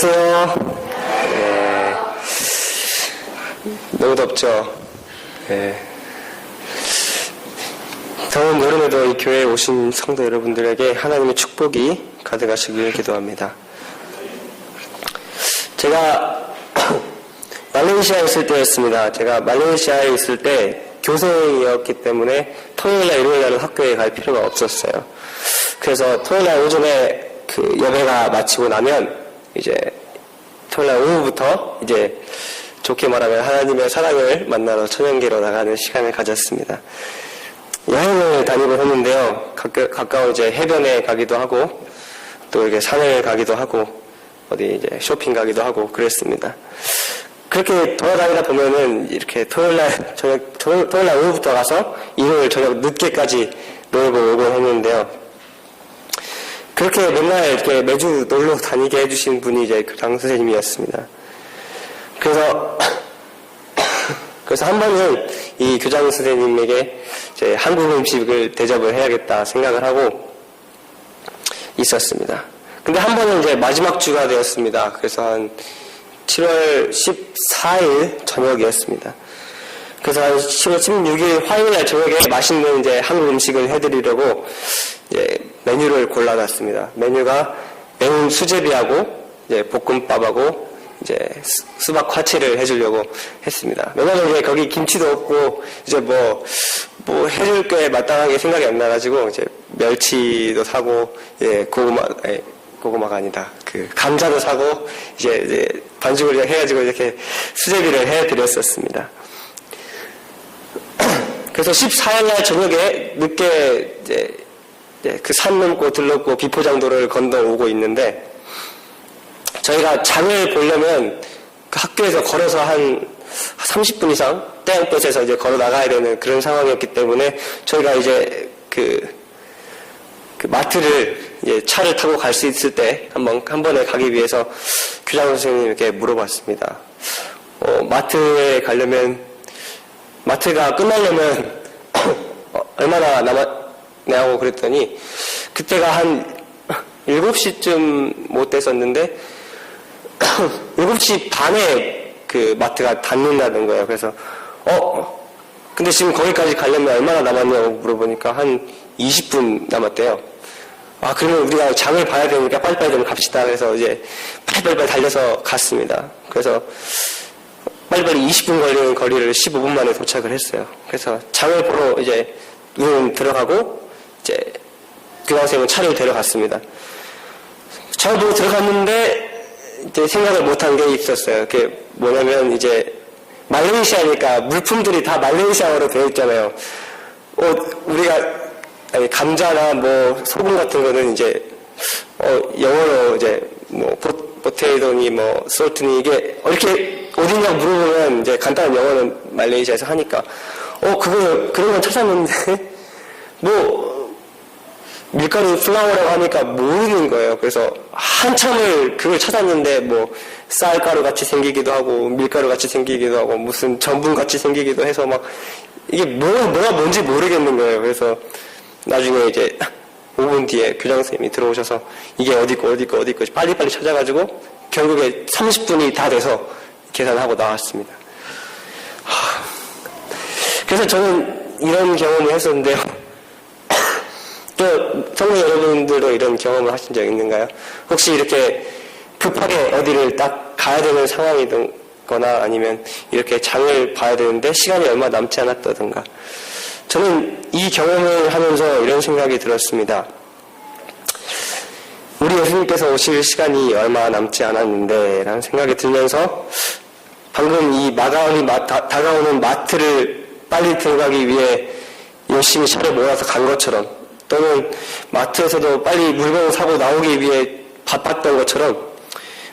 안녕하세요. 너무 덥죠? 더운 여름에도 이 교회에 오신 성도 여러분들에게 하나님의 축복이 가득하시길 기도합니다. 제가 말레이시아에 있을 때였습니다. 제가 말레이시아에 있을 때 교생이었기 때문에 토요일날 일요일날은 학교에 갈 필요가 없었어요. 그래서 토요일날 오전에 그 예배가 마치고 나면 이제 토요일날 오후부터 이제 좋게 말하면 하나님의 사랑을 만나러 천연계로 나가는 시간을 가졌습니다. 여행을 다니고 했는데요. 가까운 이제 해변에 가기도 하고 또 이렇게 산에 가기도 하고 어디 이제 쇼핑 가기도 하고 그랬습니다. 그렇게 돌아다니다 보면은 이렇게 토요일날 오후부터 가서 일요일 저녁 늦게까지 놀고 오곤 했는데요. 그렇게 맨날 이렇게 매주 놀러 다니게 해주신 분이 이제 교장 선생님이었습니다. 그래서 한 번은 이 교장 선생님에게 이제 한국 음식을 대접을 해야겠다 생각을 하고 있었습니다. 근데 한 번은 이제 마지막 주가 되었습니다. 그래서 한 7월 14일 저녁이었습니다. 그래서 한 10월 16일 화요일날 저녁에 맛있는 이제 한국 음식을 해드리려고 이제 메뉴를 골라놨습니다. 메뉴가 매운 수제비하고 이제 볶음밥하고 이제 수박 화채를 해주려고 했습니다. 왜냐면 이제 거기 김치도 없고 이제 뭐 해줄 게 마땅하게 생각이 안 나가지고 이제 멸치도 사고 고구마가 아니다. 그 감자도 사고 이제 반죽을 해가지고 이렇게 수제비를 해드렸었습니다. 그래서 14일날 저녁에 늦게 이제 그 산 넘고 들렀고 비포장도를 건너오고 있는데 저희가 장을 보려면 그 학교에서 걸어서 한 30분 이상 땡볕에서 이제 걸어 나가야 되는 그런 상황이었기 때문에 저희가 이제 그 마트를 이제 차를 타고 갈 수 있을 때 한 번에 가기 위해서 교장 선생님에게 물어봤습니다. 마트에 가려면 마트가 끝나려면 얼마나 남았냐고 그랬더니 그때가 한 7시쯤 못 됐었는데 7시 반에 그 마트가 닫는다는 거예요. 그래서 근데 지금 거기까지 가려면 얼마나 남았냐고 물어보니까 한 20분 남았대요. 그러면 우리가 장을 봐야 되니까 빨리빨리 좀 갑시다. 그래서 이제 빨리빨리 달려서 갔습니다. 그래서 빨리빨리 20분 걸리는 거리를 15분 만에 도착을 했어요. 그래서 장을 보러 이제 우리는 들어가고 이제 교장선생님은 차를 데려갔습니다. 차를 보러 들어갔는데 이제 생각을 못한 게 있었어요. 그게 뭐냐면 이제 말레이시아니까 물품들이 다 말레이시아어로 되어 있잖아요. 우리가 감자나 뭐 소금 같은 거는 이제 영어로 이제 뭐 포테이토니 뭐 솔트니 이게 이렇게 어디냐고 물어보면 이제 간단한 영어는 말레이시아에서 하니까 그런 건 찾았는데 뭐 밀가루 플라워라고 하니까 모르는 거예요. 그래서 한참을 그걸 찾았는데 뭐 쌀가루 같이 생기기도 하고 밀가루 같이 생기기도 하고 무슨 전분 같이 생기기도 해서 막 이게 뭐가 뭔지 모르겠는 거예요. 그래서 나중에 이제 5분 뒤에 교장 선생님이 들어오셔서 이게 어디 거 빨리빨리 찾아가지고 결국에 30분이 다 돼서 계산하고 나왔습니다. 그래서 저는 이런 경험을 했었는데요. 또 성도 여러분들도 이런 경험을 하신 적 있는가요? 혹시 이렇게 급하게 어디를 딱 가야 되는 상황이거나 아니면 이렇게 장을 봐야 되는데 시간이 얼마 남지 않았다든가. 저는 이 경험을 하면서 이런 생각이 들었습니다. 우리 예수님께서 오실 시간이 얼마 남지 않았는데 라는 생각이 들면서 방금 이 다가오는 마트를 빨리 들어가기 위해 열심히 차를 몰아서 간 것처럼 또는 마트에서도 빨리 물건을 사고 나오기 위해 바빴던 것처럼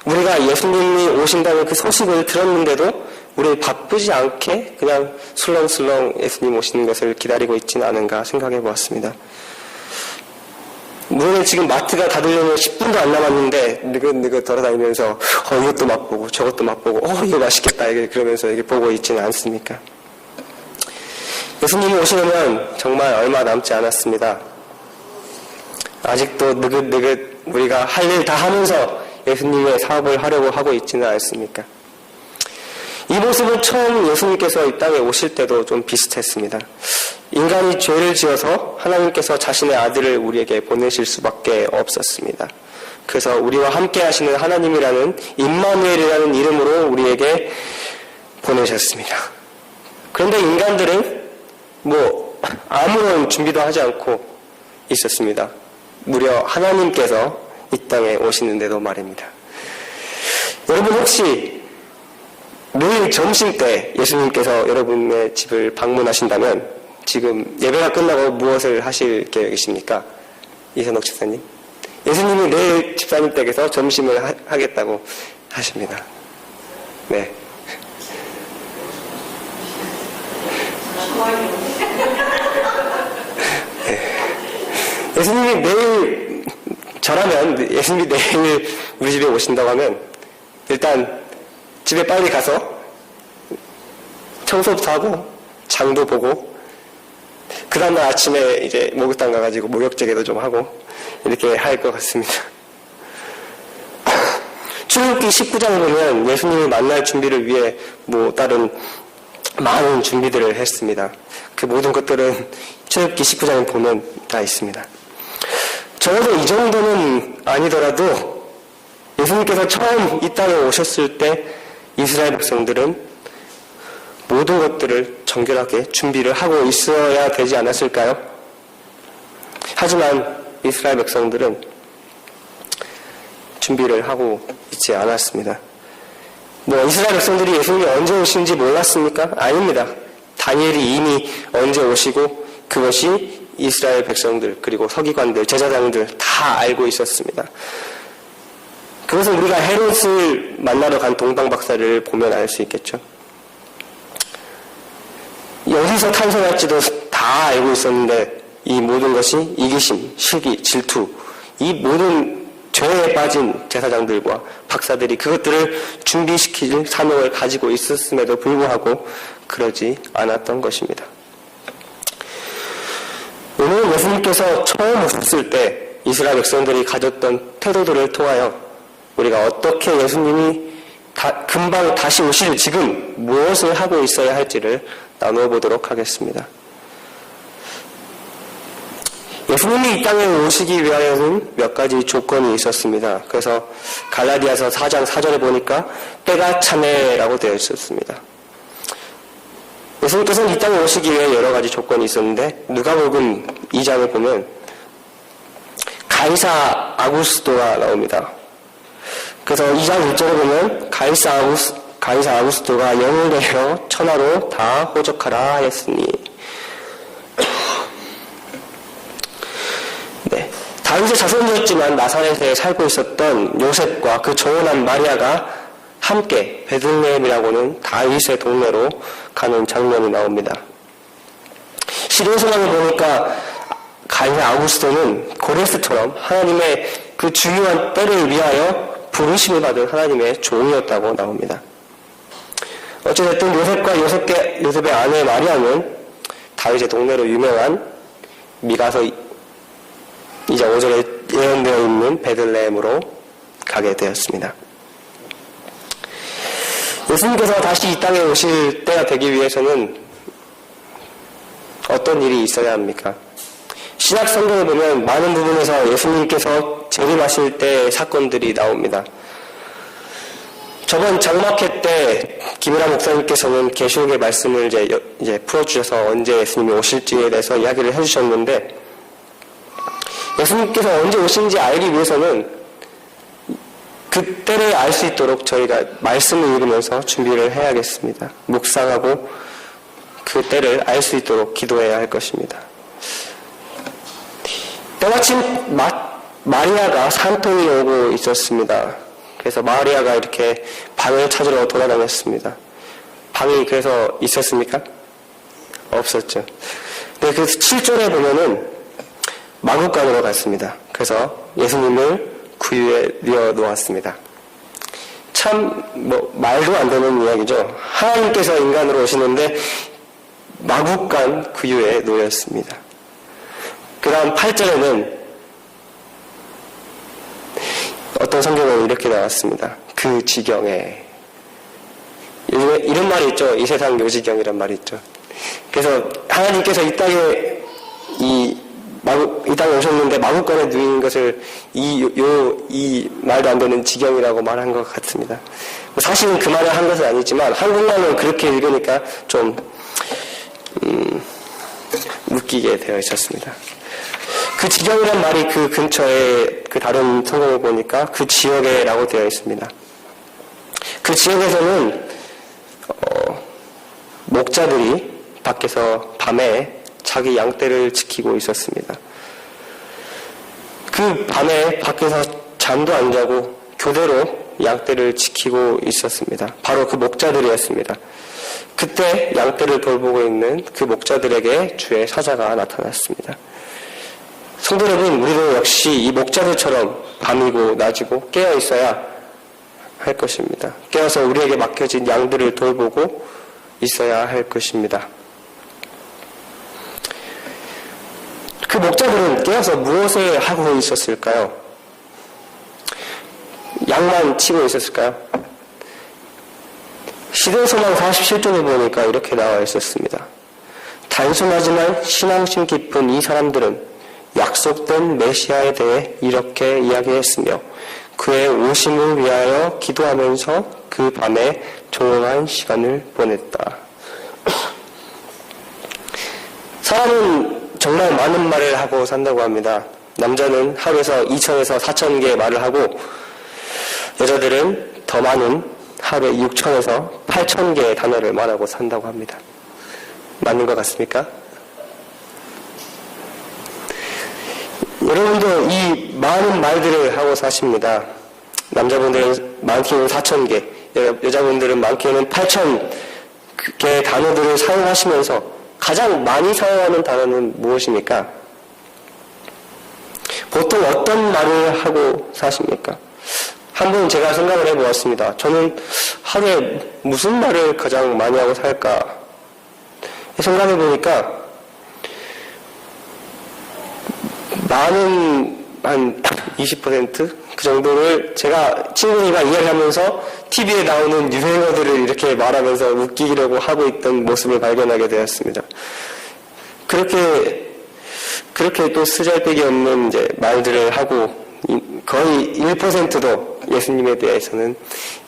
우리가 예수님이 오신다는 그 소식을 들었는데도 우리 바쁘지 않게 그냥 술렁술렁 예수님 오시는 것을 기다리고 있지는 않은가 생각해 보았습니다. 물론 지금 마트가 닫으려면 10분도 안 남았는데 느긋느긋 돌아다니면서 이것도 맛보고 저것도 맛보고 이거 맛있겠다 그러면서 이게 보고 있지는 않습니까? 예수님이 오시려면 정말 얼마 남지 않았습니다. 아직도 느긋느긋 우리가 할 일 다 하면서 예수님의 사업을 하려고 하고 있지는 않습니까? 이 모습은 처음 예수님께서 이 땅에 오실 때도 좀 비슷했습니다. 인간이 죄를 지어서 하나님께서 자신의 아들을 우리에게 보내실 수밖에 없었습니다. 그래서 우리와 함께 하시는 하나님이라는 임마누엘이라는 이름으로 우리에게 보내셨습니다. 그런데 인간들은 아무런 준비도 하지 않고 있었습니다. 무려 하나님께서 이 땅에 오시는데도 말입니다. 여러분 혹시 매일 점심 때 예수님께서 여러분의 집을 방문하신다면 지금 예배가 끝나고 무엇을 하실 계획이십니까? 이선옥 집사님. 예수님이 내일 집사님 댁에서 점심을 하겠다고 하십니다. 네. 예수님이 내일 저라면 예수님이 내일 우리 집에 오신다고 하면 일단 집에 빨리 가서 청소부터 하고 장도 보고 그 다음날 아침에 이제 목욕탕 가가지고 목욕제개도 좀 하고 이렇게 할 것 같습니다. 출애굽기 19장을 보면 예수님을 만날 준비를 위해 다른 많은 준비들을 했습니다. 그 모든 것들은 출애굽기 19장을 보면 다 있습니다. 적어도 이 정도는 아니더라도 예수님께서 처음 이 땅에 오셨을 때 이스라엘 백성들은 모든 것들을 정결하게 준비를 하고 있어야 되지 않았을까요? 하지만 이스라엘 백성들은 준비를 하고 있지 않았습니다. 이스라엘 백성들이 예수님이 언제 오시는지 몰랐습니까? 아닙니다. 다니엘이 이미 언제 오시고 그것이 이스라엘 백성들 그리고 서기관들, 제사장들 다 알고 있었습니다. 그것은 우리가 헤롯을 만나러 간 동방박사를 보면 알 수 있겠죠. 어디서 탄생할지도 다 알고 있었는데 이 모든 것이 이기심, 시기, 질투 이 모든 죄에 빠진 제사장들과 박사들이 그것들을 준비시킬 사명을 가지고 있었음에도 불구하고 그러지 않았던 것입니다. 오늘 예수님께서 처음 오셨을 때 이스라엘 백성들이 가졌던 태도들을 통하여 우리가 어떻게 예수님이 금방 다시 오실 지금 무엇을 하고 있어야 할지를 나누어 보도록 하겠습니다. 예수님이 이 땅에 오시기 위하여는 몇 가지 조건이 있었습니다. 그래서 갈라디아서 4장 4절에 보니까 때가 차네라고 되어 있었습니다. 예수님께서는 이 땅에 오시기 위해 여러 가지 조건이 있었는데 누가복음 2장을 보면 가이사 아구스토가 나옵니다. 그래서 2장 1절에 보면 가이사 아구스토가 영을 내려 천하로 다 호적하라 하였으니 네, 다윗의 자손이었지만 나사렛에 살고 있었던 요셉과 그 조혼한 마리아가 함께 베들레헴이라고는 다윗의 동네로 가는 장면이 나옵니다. 시대소망을 보니까 가이사 아구스토는 고레스처럼 하나님의 그 중요한 때를 위하여 부르심을 받은 하나님의 종이었다고 나옵니다. 어찌됐든 요셉의 아내 마리아는 다윗의 동네로 유명한 미가서 2장 5절에 예언되어 있는 베들레헴으로 가게 되었습니다. 예수님께서 다시 이 땅에 오실 때가 되기 위해서는 어떤 일이 있어야 합니까? 신약 성경에 보면 많은 부분에서 예수님께서 재림하실 때의 사건들이 나옵니다. 저번 장막회 때 김일환 목사님께서는 계시록의 말씀을 이제 풀어주셔서 언제 예수님이 오실지에 대해서 이야기를 해주셨는데 예수님께서 언제 오신지 알기 위해서는 그 때를 알 수 있도록 저희가 말씀을 읽으면서 준비를 해야겠습니다. 묵상하고 그 때를 알 수 있도록 기도해야 할 것입니다. 때마침 마리아가 산통이 오고 있었습니다. 그래서 마리아가 이렇게 방을 찾으러 돌아다녔습니다. 방이 그래서 있었습니까? 없었죠. 네, 그래서 7절에 보면은 마구간으로 갔습니다. 그래서 예수님을 구유에 뉘어 놓았습니다. 참 말도 안 되는 이야기죠. 하나님께서 인간으로 오시는데 마구간 구유에 놓였습니다. 그 다음 8절에는 어떤 성경은 이렇게 나왔습니다. 그 지경에. 요즘에 이런 말이 있죠. 이 세상 요지경이란 말이 있죠. 그래서 하나님께서 이 땅에 이 땅에 오셨는데 마구간에 누인 것을 이 말도 안 되는 지경이라고 말한 것 같습니다. 사실은 그 말을 한 것은 아니지만 한국말로 그렇게 읽으니까 좀 웃기게 되어 있었습니다. 그 지경이란 말이 그 근처에 그 다른 성경을 보니까 그 지역에라고 되어 있습니다. 그 지역에서는 목자들이 밖에서 밤에 자기 양떼를 지키고 있었습니다. 그 밤에 밖에서 잠도 안 자고 교대로 양떼를 지키고 있었습니다. 바로 그 목자들이었습니다. 그때 양떼를 돌보고 있는 그 목자들에게 주의 사자가 나타났습니다. 성도 여러분, 우리도 역시 이 목자들처럼 밤이고 낮이고 깨어 있어야 할 것입니다. 깨어서 우리에게 맡겨진 양들을 돌보고 있어야 할 것입니다. 그 목자들은 깨어서 무엇을 하고 있었을까요? 양만 치고 있었을까요? 시대소망 47쪽에 보니까 이렇게 나와 있었습니다. 단순하지만 신앙심 깊은 이 사람들은 약속된 메시아에 대해 이렇게 이야기했으며 그의 오심을 위하여 기도하면서 그 밤에 조용한 시간을 보냈다. 사람은 정말 많은 말을 하고 산다고 합니다. 남자는 하루에서 2,000에서 4,000개의 말을 하고 여자들은 더 많은 하루에 6,000에서 8,000개의 단어를 말하고 산다고 합니다. 맞는 것 같습니까? 여러분도 이 많은 말들을 하고 사십니다. 남자분들은 많게는 4,000개, 여자분들은 많게는 8,000개의 단어들을 사용하시면서 가장 많이 사용하는 단어는 무엇입니까? 보통 어떤 말을 하고 사십니까? 한번 제가 생각을 해보았습니다. 저는 하루에 무슨 말을 가장 많이 하고 살까 생각해보니까 많은 한 20% 그 정도를 제가 친구들과 이야기를 하면서 TV에 나오는 유행어들을 이렇게 말하면서 웃기려고 하고 있던 모습을 발견하게 되었습니다. 그렇게 또 쓰잘데기 없는 이제 말들을 하고 거의 1%도 예수님에 대해서는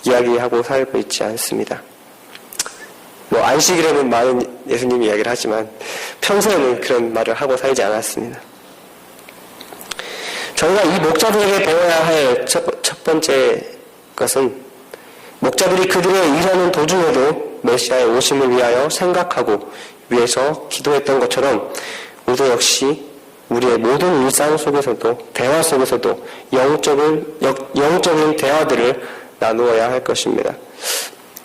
이야기하고 살고 있지 않습니다. 뭐 안식일에는 많은 예수님 이야기를 하지만 평소에는 그런 말을 하고 살지 않았습니다. 저희가 이 목자들에게 배워야 할 첫 번째 것은 목자들이 그들의 일하는 도중에도 메시아의 오심을 위하여 생각하고 위해서 기도했던 것처럼 우리도 역시 우리의 모든 일상 속에서도 대화 속에서도 영적인 대화들을 나누어야 할 것입니다.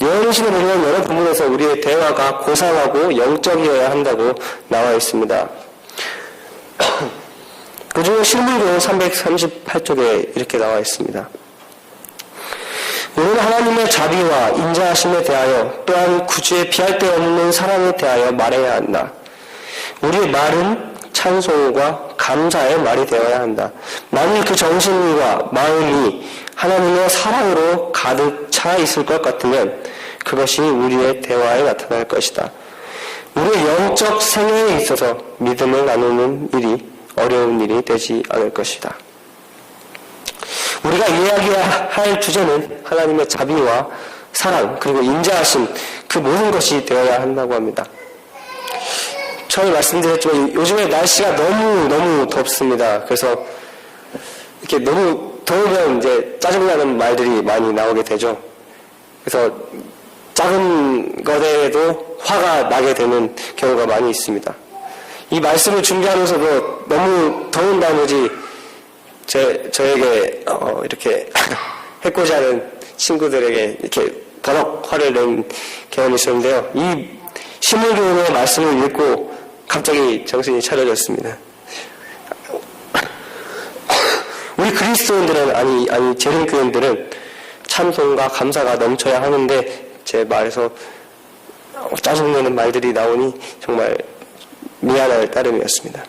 요한일서에 보면 여러 부분에서 우리의 대화가 고상하고 영적이어야 한다고 나와 있습니다. 그 중에 실문경 338쪽에 이렇게 나와 있습니다. 우리는 하나님의 자비와 인자하심에 대하여 또한 구주에 비할 데 없는 사랑에 대하여 말해야 한다. 우리의 말은 찬송과 감사의 말이 되어야 한다. 만일 그 정신과 마음이 하나님의 사랑으로 가득 차 있을 것 같으면 그것이 우리의 대화에 나타날 것이다. 우리의 영적 생애에 있어서 믿음을 나누는 일이 어려운 일이 되지 않을 것이다. 우리가 이야기해야 할 주제는 하나님의 자비와 사랑 그리고 인자하심 그 모든 것이 되어야 한다고 합니다. 처음에 말씀드렸지만 요즘에 날씨가 너무 덥습니다. 그래서 이렇게 너무 더우면 이제 짜증나는 말들이 많이 나오게 되죠. 그래서 작은 것에도 화가 나게 되는 경우가 많이 있습니다. 이 말씀을 준비하면서도 너무 더운 나머지 저에게 이렇게 해코지 하는 친구들에게 이렇게 버럭 화를 낸 경험이 있었는데요. 이 신물교훈의 말씀을 읽고 갑자기 정신이 차려졌습니다. 우리 그리스도인들은 아니 재림교인들은 찬송과 감사가 넘쳐야 하는데 제 말에서 짜증내는 말들이 나오니 정말 미안할 따름이었습니다.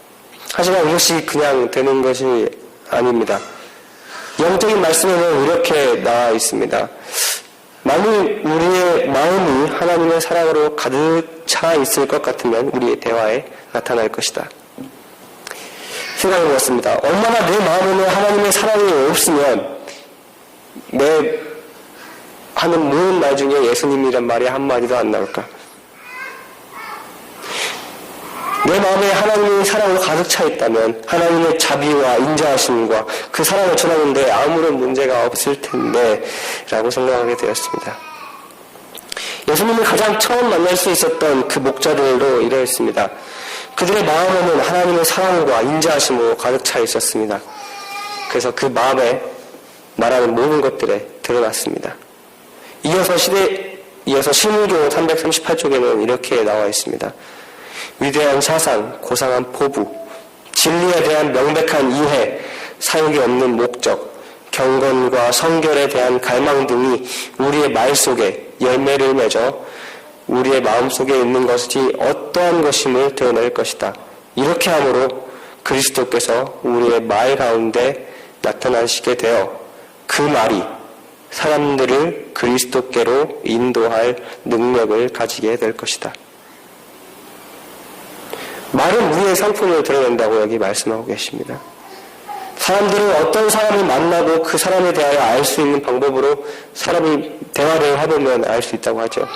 하지만 이것이 그냥 되는 것이 아닙니다. 영적인 말씀에는 이렇게 나와 있습니다. 만일 우리의 마음이 하나님의 사랑으로 가득 차 있을 것 같으면 우리의 대화에 나타날 것이다. 생각해보았습니다. 얼마나 내 마음에는 하나님의 사랑이 없으면 내 하는 모든 말 중에 예수님이란 말이 한마디도 안 나올까? 내 마음에 하나님의 사랑으로 가득 차 있다면 하나님의 자비와 인자하심과 그 사랑을 전하는데 아무런 문제가 없을 텐데 라고 생각하게 되었습니다. 예수님을 가장 처음 만날 수 있었던 그 목자들도 이러했습니다. 그들의 마음에는 하나님의 사랑과 인자하심으로 가득 차 있었습니다. 그래서 그 마음에 말하는 모든 것들에 드러났습니다. 이어서 신일교 338쪽에는 이렇게 나와 있습니다. 위대한 사상, 고상한 포부, 진리에 대한 명백한 이해, 사욕이 없는 목적, 경건과 성결에 대한 갈망 등이 우리의 말 속에 열매를 맺어 우리의 마음 속에 있는 것이 어떠한 것임을 드러낼 것이다. 이렇게 함으로 그리스도께서 우리의 말 가운데 나타나시게 되어 그 말이 사람들을 그리스도께로 인도할 능력을 가지게 될 것이다. 말은 우리의 성품을 드러낸다고 여기 말씀하고 계십니다. 사람들은 어떤 사람을 만나고 그 사람에 대하여 알 수 있는 방법으로 사람이 대화를 해보면 알 수 있다고 하죠.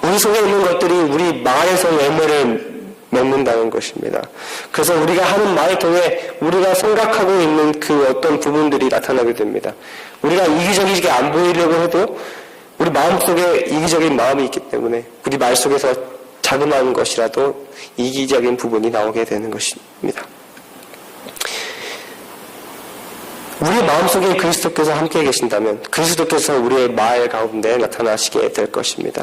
우리 속에 있는 것들이 우리 말에서 열매를 맺는다는 것입니다. 그래서 우리가 하는 말을 통해 우리가 생각하고 있는 그 어떤 부분들이 나타나게 됩니다. 우리가 이기적이게 안 보이려고 해도 우리 마음속에 이기적인 마음이 있기 때문에 우리 말 속에서 자그마한 것이라도 이기적인 부분이 나오게 되는 것입니다. 우리 마음속에 그리스도께서 함께 계신다면 그리스도께서 우리의 말 가운데 나타나시게 될 것입니다.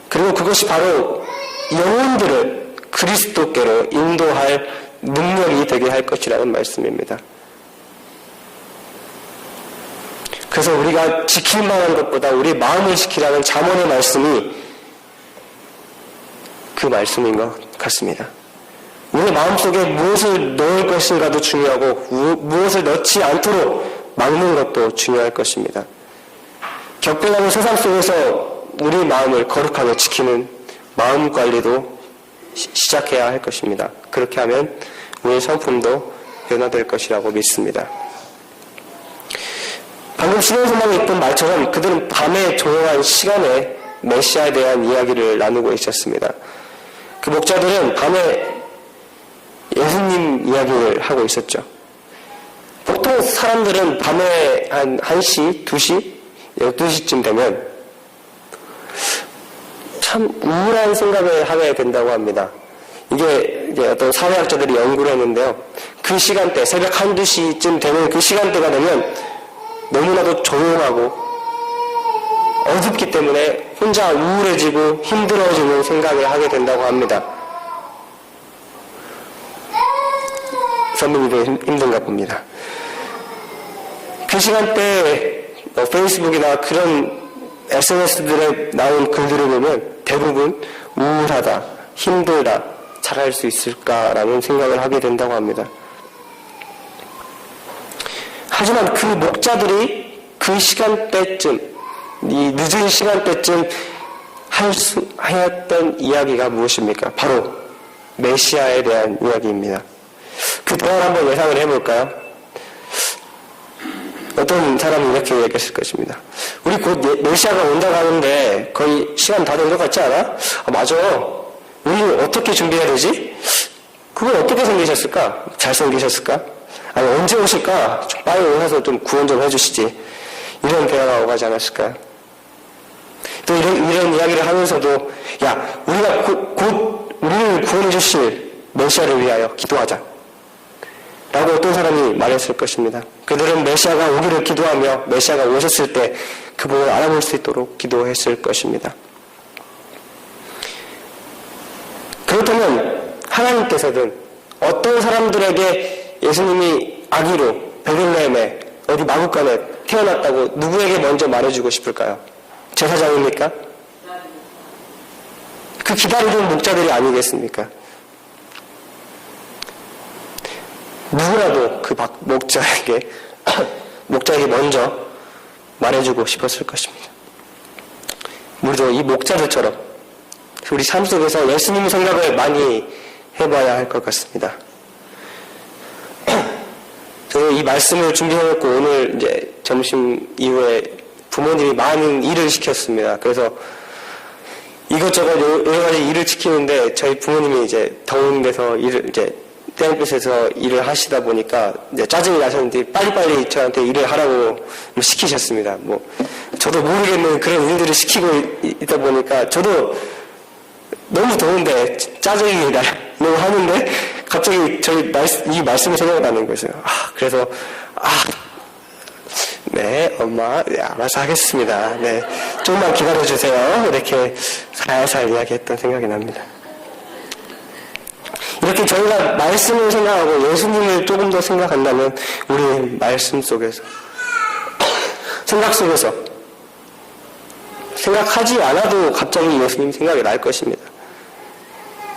그리고 그것이 바로 영혼들을 그리스도께로 인도할 능력이 되게 할 것이라는 말씀입니다. 그래서 우리가 지킬 만한 것보다 우리 마음을 지키라는 잠언의 말씀이 그 말씀인 것 같습니다. 우리 마음속에 무엇을 넣을 것인가도 중요하고 무엇을 넣지 않도록 막는 것도 중요할 것입니다. 격변하는 세상 속에서 우리 마음을 거룩하게 지키는 마음 관리도 시작해야 할 것입니다. 그렇게 하면 우리의 성품도 변화될 것이라고 믿습니다. 방금 신앙생활에 있던 말처럼 그들은 밤의 조용한 시간에 메시아에 대한 이야기를 나누고 있었습니다. 그 목자들은 밤에 예수님 이야기를 하고 있었죠. 보통 사람들은 밤에 한 1시, 2시, 12시쯤 되면 참 우울한 생각을 하게 된다고 합니다. 이게 어떤 사회학자들이 연구를 했는데요. 그 시간대, 새벽 1, 2시쯤 되는 그 시간대가 되면 너무나도 조용하고 어둡기 때문에 혼자 우울해지고 힘들어지는 생각을 하게 된다고 합니다. 선배님도 힘든가 봅니다. 그 시간대에 페이스북이나 그런 SNS들에 나온 글들을 보면 대부분 우울하다, 힘들다, 잘할 수 있을까라는 생각을 하게 된다고 합니다. 하지만 그 목자들이 그 시간대쯤, 이 늦은 시간대쯤 하였던 이야기가 무엇입니까? 바로 메시아에 대한 이야기입니다. 그 대화를 한번 예상을 해볼까요? 어떤 사람이 이렇게 얘기했을 것입니다. 우리 곧 메시아가 온다고 하는데 거의 시간 다 된 것 같지 않아? 아, 맞아. 우리 어떻게 준비해야 되지? 그걸 어떻게 생기셨을까? 잘생기셨을까? 아니 언제 오실까? 좀 빨리 오셔서 좀 구원 좀 해주시지. 이런 대화가 오가지 않았을까요? 또 이런 이야기를 하면서도 야 우리가 곧 우리를 구원해 주실 메시아를 위하여 기도하자 라고 어떤 사람이 말했을 것입니다. 그들은 메시아가 오기를 기도하며 메시아가 오셨을 때 그분을 알아볼 수 있도록 기도했을 것입니다. 그렇다면 하나님께서는 어떤 사람들에게 예수님이 아기로 베들레헴에 어디 마구간에 태어났다고 누구에게 먼저 말해주고 싶을까요? 제사장입니까? 그 기다리는 목자들이 아니겠습니까? 누구라도 그 목자에게 목자에게 먼저 말해주고 싶었을 것입니다. 우리도 이 목자들처럼 우리 삶 속에서 예수님 생각을 많이 해봐야 할 것 같습니다. 저는 이 말씀을 준비해놓고 오늘 이제 점심 이후에 부모님이 많은 일을 시켰습니다. 그래서 이것저것 여러 가지 일을 시키는데 저희 부모님이 이제 더운 데서 땡볕에서 일을 하시다 보니까 이제 짜증이 나셨는데 빨리빨리 저한테 일을 하라고 시키셨습니다. 저도 모르겠는 그런 일들을 시키고 있다 보니까 저도 너무 더운데 짜증이 나려고 하는데 갑자기 이 말씀이 생각나는 거죠. 그래서 네, 엄마, 네, 알아서 하겠습니다. 네, 조금만 기다려주세요. 이렇게 살살 이야기했던 생각이 납니다. 이렇게 저희가 말씀을 생각하고 예수님을 조금 더 생각한다면 우리 말씀 속에서 생각 속에서 생각하지 않아도 갑자기 예수님 생각이 날 것입니다.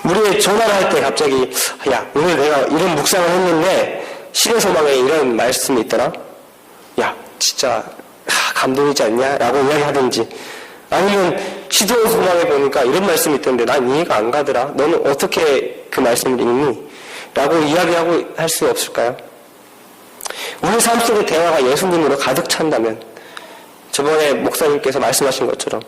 우리 전화를 할 때 갑자기 야, 오늘 내가 이런 묵상을 했는데 시대소망에 이런 말씀이 있더라. 야, 진짜 감동이지 않냐? 라고 이야기하든지, 아니면 시대소망에 보니까 이런 말씀이 있던데 난 이해가 안 가더라. 너는 어떻게 그 말씀을 읽니? 라고 이야기하고 할 수 없을까요? 우리 삶 속의 대화가 예수님으로 가득 찬다면 저번에 목사님께서 말씀하신 것처럼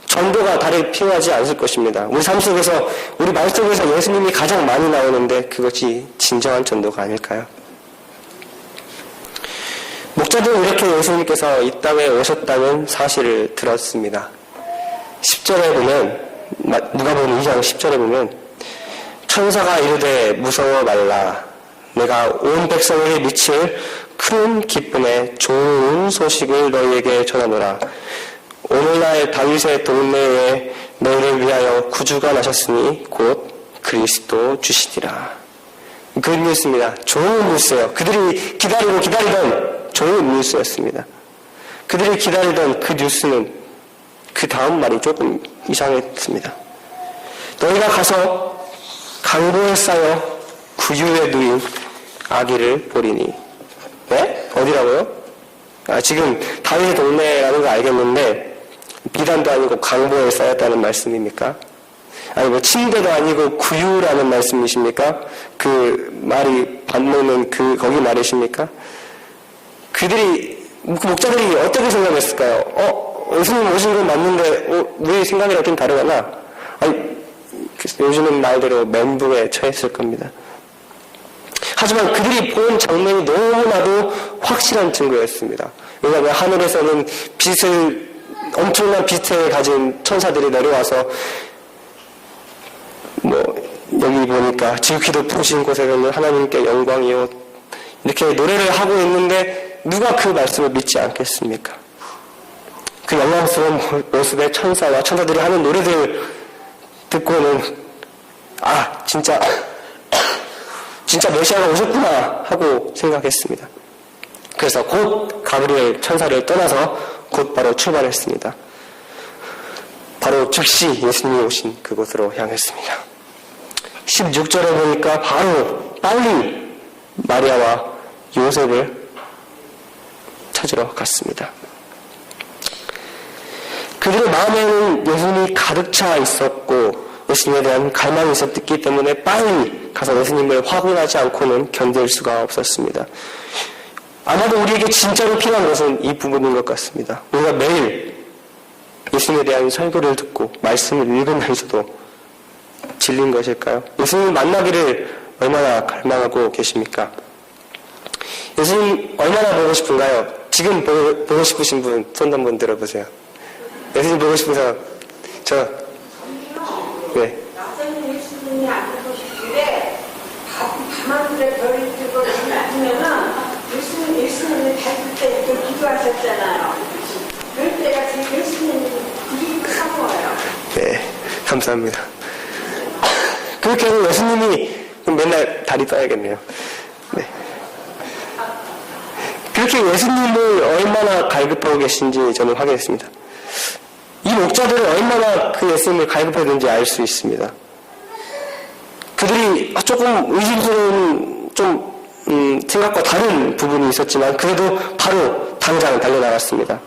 전도가 다리 필요하지 않을 것입니다. 우리 삶 속에서, 우리 말 속에서 예수님이 가장 많이 나오는데 그것이 진정한 전도가 아닐까요? 목자들은 이렇게 예수님께서 이 땅에 오셨다는 사실을 들었습니다. 10절에 보면, 누가복음 2장 10절에 보면 천사가 이르되 무서워 말라. 내가 온 백성에게 미칠 큰 기쁨의 좋은 소식을 너희에게 전하노라. 오늘날 다윗의 동네에 너희를 위하여 구주가 나셨으니 곧 그리스도 주시니라. 그 뉴스입니다. 좋은 뉴스예요. 그들이 기다리던 좋은 뉴스였습니다. 그들이 기다리던 그 뉴스는 그 다음 말이 조금 이상했습니다. 너희가 가서 강보에 쌓여 구유에 누인 아기를 보리니. 네? 어디라고요? 지금 다윗의 동네라는 거 알겠는데 비단도 아니고 강보에 쌓였다는 말씀입니까? 아니 침대도 아니고 구유라는 말씀이십니까? 그 말이 밥 먹는 거기 말이십니까? 목자들이 어떻게 생각했을까요? 예수님 오신 건 맞는데 왜 생각이랑 좀 다르구나? 요즘은 말대로 멘붕에 처했을 겁니다. 하지만 그들이 본 장면이 너무나도 확실한 증거였습니다. 왜냐하면 하늘에서는 엄청난 빛을 가진 천사들이 내려와서 여기 보니까 지극히 높으신 곳에서는 하나님께 영광이요 이렇게 노래를 하고 있는데 누가 그 말씀을 믿지 않겠습니까? 그 영광스러운 모습의 천사와 천사들이 하는 노래들 듣고는 진짜 메시아가 오셨구나 하고 생각했습니다. 그래서 곧 가브리엘 천사를 떠나서 곧바로 출발했습니다. 바로 즉시 예수님이 오신 그곳으로 향했습니다. 16절에 보니까 빨리 마리아와 요셉을 찾으러 갔습니다. 그들의 마음에는 예수님이 가득 차 있었고 예수님에 대한 갈망이 있었기 때문에 빨리 가서 예수님을 확인하지 않고는 견딜 수가 없었습니다. 아마도 우리에게 진짜로 필요한 것은 이 부분인 것 같습니다. 우리가 매일 예수님에 대한 설교를 듣고 말씀을 읽으면서도 질린 것일까요? 예수님 만나기를 얼마나 갈망하고 계십니까? 예수님 얼마나 보고 싶은가요? 지금 보고 싶으신 분 손 한번 들어보세요. 예수님 보고 싶은 사람. 네. 나중에 예수님이 안 보고 싶은데 밤하늘에 별이 뜨고 빛나면은 예수님이 밝을 때 이렇게 기도하셨잖아요. 그럴 때가 제 예수님이 그게 사모예요. 네, 감사합니다. 그렇게 해서 예수님이 맨날 다리 떠야겠네요. 네. 그렇게 예수님을 얼마나 갈급하고 계신지 저는 확인했습니다. 이 목자들은 얼마나 그 예수님을 갈급했는지 알 수 있습니다. 그들이 조금 의심스러운 생각과 다른 부분이 있었지만 그래도 바로 당장 달려나갔습니다.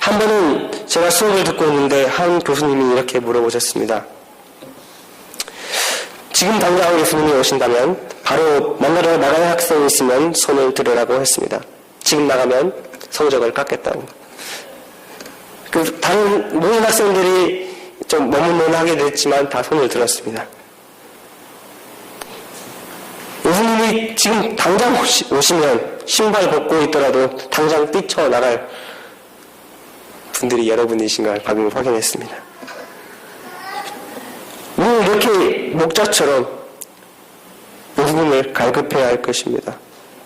한 번은 제가 수업을 듣고 있는데 한 교수님이 이렇게 물어보셨습니다. 지금 당장 예수님이 오신다면 바로 만나러 나가는 학생이 있으면 손을 들으라고 했습니다. 지금 나가면 성적을 깎겠다고. 다른 모든 학생들이 좀 머뭇머뭇하게 됐지만 다 손을 들었습니다. 예수님이 지금 당장 오시면 신발 벗고 있더라도 당장 뛰쳐나갈 분들이 여러분이신 걸 방금 확인했습니다. 우리는 이렇게 목자처럼 예수님을 갈급해야 할 것입니다.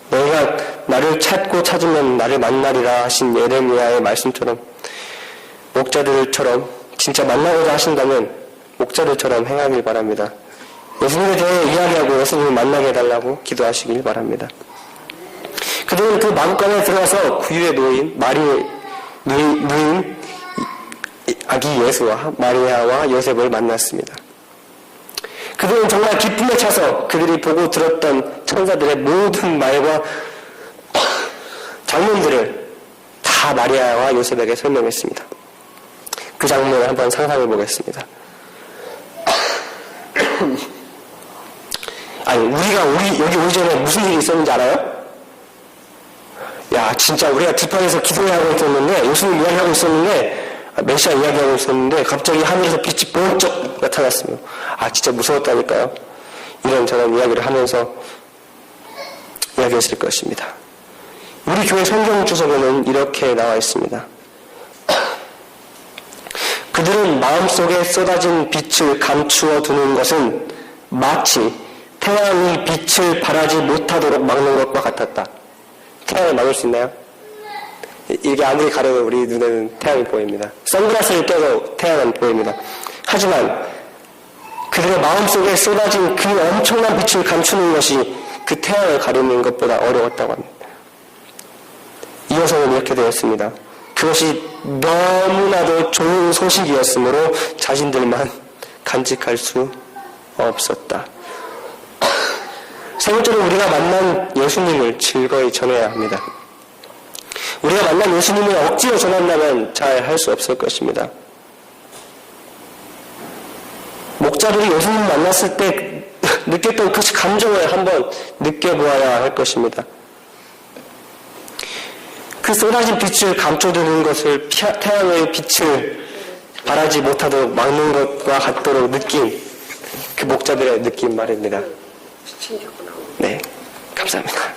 너희가 나를 찾고 찾으면 나를 만나리라 하신 예레미야의 말씀처럼 목자들처럼 진짜 만나고자 하신다면 목자들처럼 행하길 바랍니다. 예수님에 대해 이야기하고 예수님을 만나게 해달라고 기도하시길 바랍니다. 그들은 그 마구간에 들어가서 구유에 놓인 누인 아기 예수와 마리아와 요셉을 만났습니다. 그들은 정말 기쁨에 차서 그들이 보고 들었던 천사들의 모든 말과 장면들을 다 마리아와 요셉에게 설명했습니다. 그 장면을 한번 상상해 보겠습니다. 아니, 여기 오기 전에 무슨 일이 있었는지 알아요? 야, 진짜 우리가 뒷방에서 기도하고 있었는데, 예수님 이야기하고 있었는데, 메시아 이야기하고 있었는데, 갑자기 하늘에서 빛이 번쩍 나타났습니다. 아, 진짜 무서웠다니까요. 이런저런 이야기를 하면서 이야기했을 것입니다. 우리 교회 성경 주석에는 이렇게 나와 있습니다. 그들은 마음속에 쏟아진 빛을 감추어 두는 것은 마치 태양이 빛을 발하지 못하도록 막는 것과 같았다. 태양을 막을 수 있나요? 이게 아무리 가려도 우리 눈에는 태양이 보입니다. 선글라스를 껴도 태양은 보입니다. 하지만 그들의 마음속에 쏟아진 그 엄청난 빛을 감추는 것이 그 태양을 가리는 것보다 어려웠다고 합니다. 이어서는 이렇게 되었습니다. 그것이 너무나도 좋은 소식이었으므로 자신들만 간직할 수 없었다. 세 번째로 우리가 만난 예수님을 즐거이 전해야 합니다. 우리가 만난 예수님을 억지로 전한다면 잘 할 수 없을 것입니다. 목자들이 예수님 만났을 때 느꼈던 그 감정을 한번 느껴보아야 할 것입니다. 그 쏟아진 빛을 감춰두는 것을 태양의 빛을 발하지 못하도록 막는 것과 같도록 느낀 그 목자들의 느낌 말입니다. 네, 감사합니다.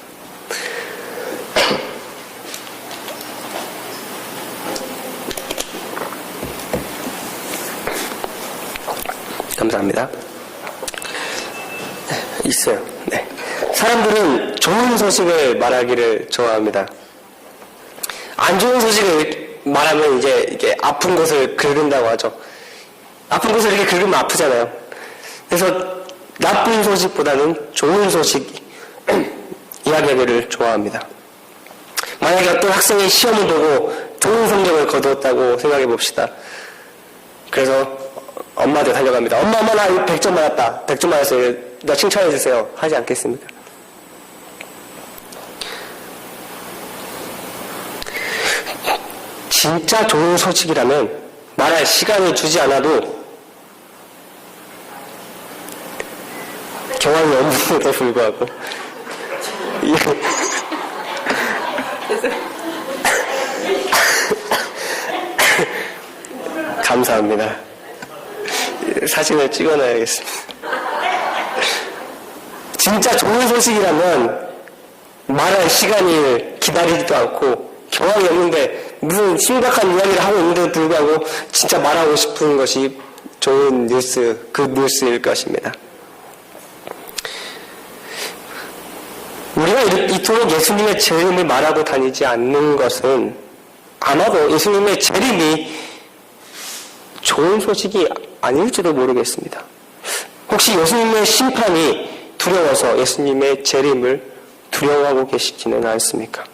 감사합니다. 있어요. 네. 사람들은 좋은 소식을 말하기를 좋아합니다. 안 좋은 소식을 말하면 이제 이게 아픈 곳을 긁은다고 하죠. 아픈 곳을 이렇게 긁으면 아프잖아요. 그래서 나쁜 소식보다는 좋은 소식 이야기하기를 좋아합니다. 만약에 어떤 학생이 시험을 보고 좋은 성적을 거두었다고 생각해 봅시다. 그래서 엄마한테 달려갑니다. 엄마 나 100점 맞았다. 100점 맞았어요. 나 칭찬해 주세요. 하지 않겠습니까? 진짜 좋은 소식이라면 말할 시간을 주지 않아도 경험이 없는데도 불구하고 감사합니다. 사진을 찍어놔야겠습니다. 진짜 좋은 소식이라면 말할 시간을 기다리지도 않고 경험이 없는데 무슨 심각한 이야기를 하고 있는데도 불구하고 진짜 말하고 싶은 것이 좋은 뉴스, 그 뉴스일 것입니다. 우리가 이토록 예수님의 재림을 말하고 다니지 않는 것은 아마도 예수님의 재림이 좋은 소식이 아닐지도 모르겠습니다. 혹시 예수님의 심판이 두려워서 예수님의 재림을 두려워하고 계시지는 않습니까?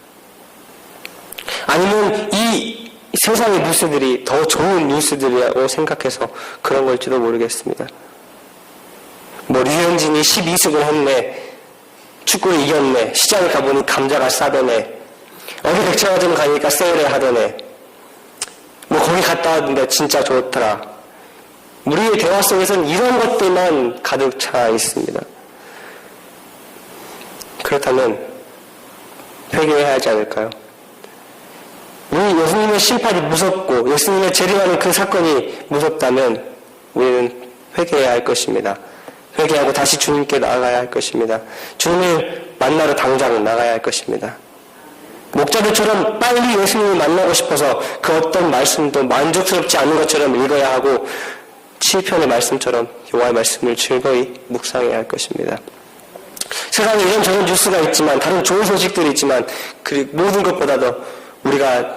아니면 이 세상의 뉴스들이 더 좋은 뉴스들이라고 생각해서 그런 걸지도 모르겠습니다. 류현진이 12승을 했네. 축구에 이겼네. 시장에 가보니 감자가 싸더네. 어디 백화점 가니까 세일을 하더네. 뭐 거기 갔다 왔는데 진짜 좋더라. 우리의 대화 속에서는 이런 것들만 가득 차 있습니다. 그렇다면 회개해야 하지 않을까요? 우리 예수님의 심판이 무섭고 예수님의 재림하는 그 사건이 무섭다면 우리는 회개해야 할 것입니다. 회개하고 다시 주님께 나아가야 할 것입니다. 주님을 만나러 당장 나가야 할 것입니다. 목자들처럼 빨리 예수님을 만나고 싶어서 그 어떤 말씀도 만족스럽지 않은 것처럼 읽어야 하고 7편의 말씀처럼 여호와의 말씀을 즐거이 묵상해야 할 것입니다. 세상에 이런저런 뉴스가 있지만 다른 좋은 소식들이 있지만 그 모든 것보다도 우리가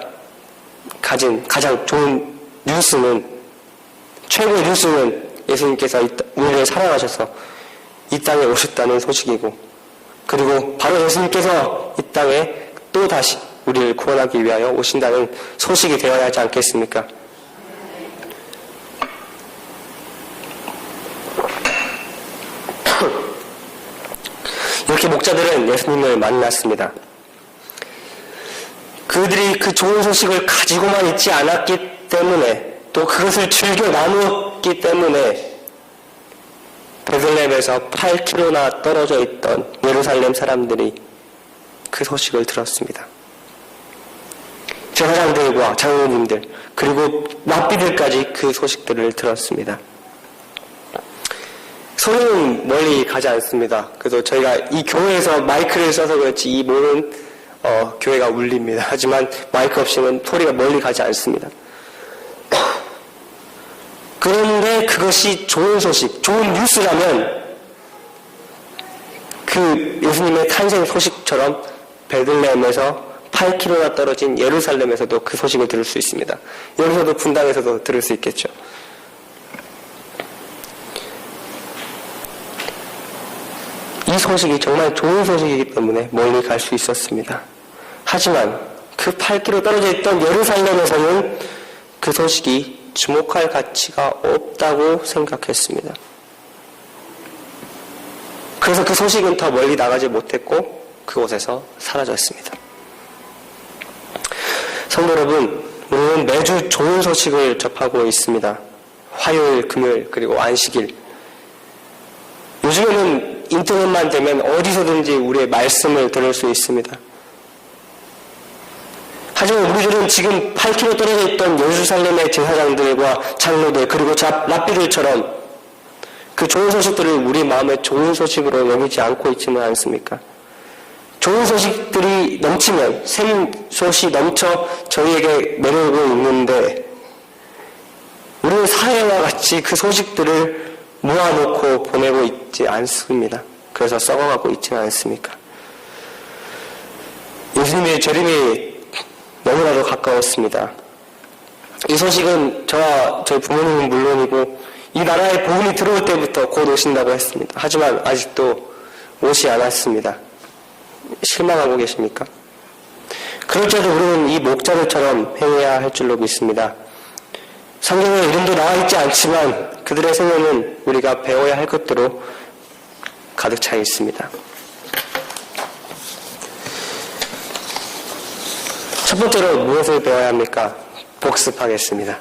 가진 가장 좋은 뉴스는 최고의 뉴스는 예수님께서 우리를 사랑하셔서 이 땅에 오셨다는 소식이고 그리고 바로 예수님께서 이 땅에 또 다시 우리를 구원하기 위하여 오신다는 소식이 되어야 하지 않겠습니까? 이렇게 목자들은 예수님을 만났습니다. 그들이 그 좋은 소식을 가지고만 있지 않았기 때문에 또 그것을 즐겨 나누었기 때문에 베들레헴에서 8km나 떨어져 있던 예루살렘 사람들이 그 소식을 들었습니다. 제사장들과 장로님들 그리고 랍비들까지 그 소식들을 들었습니다. 소리는 멀리 가지 않습니다. 그래서 저희가 이 교회에서 마이크를 써서 그렇지 이 모든 교회가 울립니다. 하지만 마이크 없이는 소리가 멀리 가지 않습니다. 그런데 그것이 좋은 소식, 좋은 뉴스라면 그 예수님의 탄생 소식처럼 베들레헴에서 8km나 떨어진 예루살렘에서도 그 소식을 들을 수 있습니다. 여기서도 분당에서도 들을 수 있겠죠. 이 소식이 정말 좋은 소식이기 때문에 멀리 갈 수 있었습니다. 하지만 그 8km 떨어져 있던 예루살렘에서는 그 소식이 주목할 가치가 없다고 생각했습니다. 그래서 그 소식은 더 멀리 나가지 못했고 그곳에서 사라졌습니다. 성도 여러분, 우리는 매주 좋은 소식을 접하고 있습니다. 화요일, 금요일, 그리고 안식일. 요즘에는 인터넷만 되면 어디서든지 우리의 말씀을 들을 수 있습니다. 하지만 우리들은 지금 8km 떨어져 있던 예루살렘의 제사장들과 장로들 그리고 랍비들처럼 그 좋은 소식들을 우리 마음의 좋은 소식으로 여기지 않고 있지는 않습니까? 좋은 소식들이 넘치면 샘솟이 넘쳐 저희에게 내려오고 있는데 우리는 사회와 같이 그 소식들을 모아놓고 보내고 있지 않습니다. 그래서 썩어가고 있지는 않습니까? 예수님의 재림이 너무나도 가까웠습니다. 이 소식은 저와 저희 부모님은 물론이고 이 나라에 복음이 들어올 때부터 곧 오신다고 했습니다. 하지만 아직도 오지 않았습니다. 실망하고 계십니까? 그럴 때도 우리는 이 목자들처럼 행해야 할 줄로 믿습니다. 성경에 이름도 나와 있지 않지만 그들의 생애는 우리가 배워야 할 것들로 가득 차 있습니다. 첫 번째로 무엇을 배워야 합니까? 복습하겠습니다.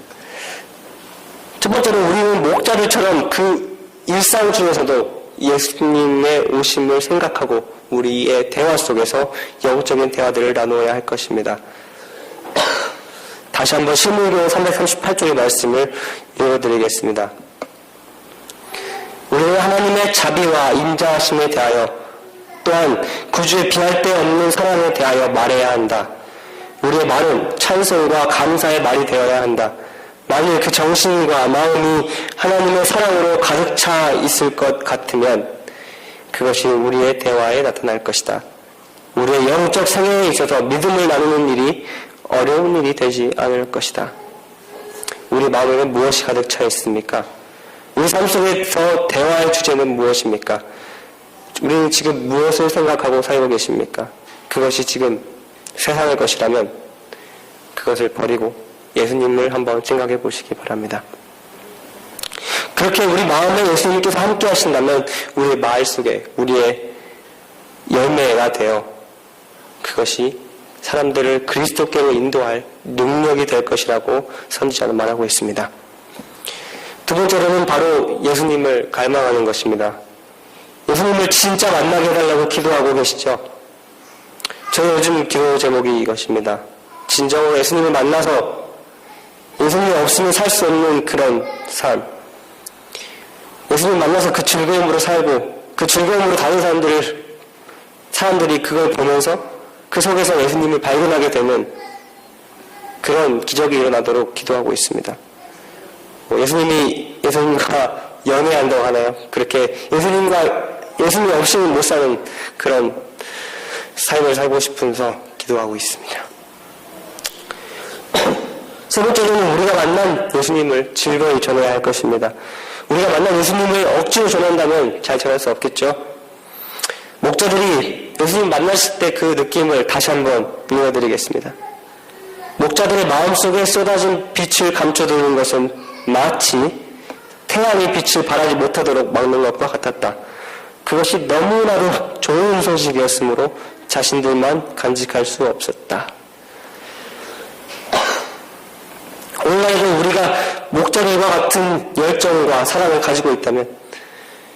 첫 번째로 우리는 목자들처럼 그 일상 중에서도 예수님의 오심을 생각하고 우리의 대화 속에서 영적인 대화들을 나누어야 할 것입니다. 다시 한번 신명기 338쪽의 말씀을 읽어드리겠습니다. 우리는 하나님의 자비와 인자하심에 대하여 또한 구주의 비할 데 없는 사랑에 대하여 말해야 한다. 우리의 말은 찬송과 감사의 말이 되어야 한다. 만일 그 정신과 마음이 하나님의 사랑으로 가득 차 있을 것 같으면 그것이 우리의 대화에 나타날 것이다. 우리의 영적 생애에 있어서 믿음을 나누는 일이 어려운 일이 되지 않을 것이다. 우리 마음에는 무엇이 가득 차 있습니까? 우리 삶 속에서 대화의 주제는 무엇입니까? 우리는 지금 무엇을 생각하고 살고 계십니까? 그것이 지금 세상의 것이라면 그것을 버리고 예수님을 한번 생각해 보시기 바랍니다. 그렇게 우리 마음에 예수님께서 함께 하신다면 우리의 말 속에, 우리의 열매가 되어 그것이 사람들을 그리스도께로 인도할 능력이 될 것이라고 선지자는 말하고 있습니다. 두 번째로는 바로 예수님을 갈망하는 것입니다. 예수님을 진짜 만나게 해달라고 기도하고 계시죠? 저희 요즘 기도 제목이 이것입니다. 진정으로 예수님을 만나서 예수님이 없으면 살 수 없는 그런 삶. 예수님 만나서 그 즐거움으로 살고 그 즐거움으로 다른 사람들이 그걸 보면서 그 속에서 예수님을 발견하게 되는 그런 기적이 일어나도록 기도하고 있습니다. 예수님과 연애한다고 하나요? 그렇게 예수님 없이는 못 사는 그런 삶을 살고 싶어서 기도하고 있습니다. 세 번째로는 우리가 만난 예수님을 즐거이 전해야 할 것입니다. 우리가 만난 예수님을 억지로 전한다면 잘 전할 수 없겠죠? 목자들이 예수님 만났을 때 그 느낌을 다시 한번 보여드리겠습니다. 목자들의 마음속에 쏟아진 빛을 감춰두는 것은 마치 태양이 빛을 발하지 못하도록 막는 것과 같았다. 그것이 너무나도 좋은 소식이었으므로 자신들만 간직할 수 없었다. 오늘날에도 우리가 목자들과 같은 열정과 사랑을 가지고 있다면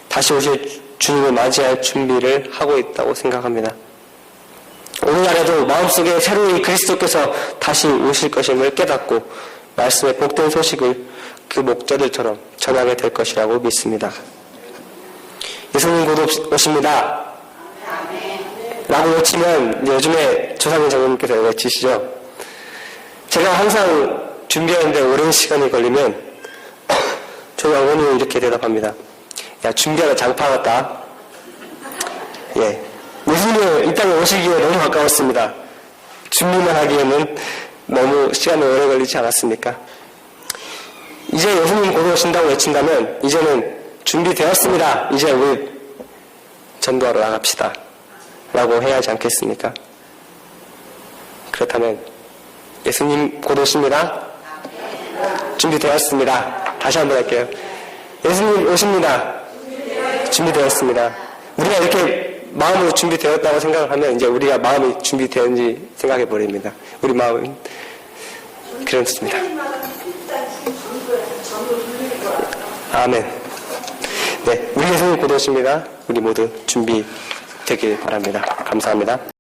다시 오실 주님을 맞이할 준비를 하고 있다고 생각합니다. 오늘날에도 마음속에 새로이 그리스도께서 다시 오실 것임을 깨닫고 말씀의 복된 소식을 그 목자들처럼 전하게 될 것이라고 믿습니다. 예수님 곧 오십니다. 라고 외치면 요즘에 조상민 장로님께서 외치시죠. 제가 항상 준비하는데 오랜 시간이 걸리면 저희 어머님은 이렇게 대답합니다. 야, 준비하다 장파 같다. 예. 예수님이 이 땅에 오시기에 너무 가까웠습니다. 준비만 하기에는 너무 시간이 오래 걸리지 않았습니까? 이제 예수님 곧 오신다고 외친다면 이제는 준비되었습니다. 이제 우리 전도하러 나갑시다. 라고 해야 하지 않겠습니까? 그렇다면 예수님 곧 오십니다. 준비되었습니다. 다시 한번 할게요. 예수님 오십니다. 준비되었습니다. 우리가 이렇게 마음으로 준비되었다고 생각을 하면 이제 우리가 마음이 준비되었는지 생각해 버립니다. 우리 마음은 그렇습니다. 아멘. 네, 우리 예수님 곧 오십니다. 우리 모두 준비되길 바랍니다. 감사합니다.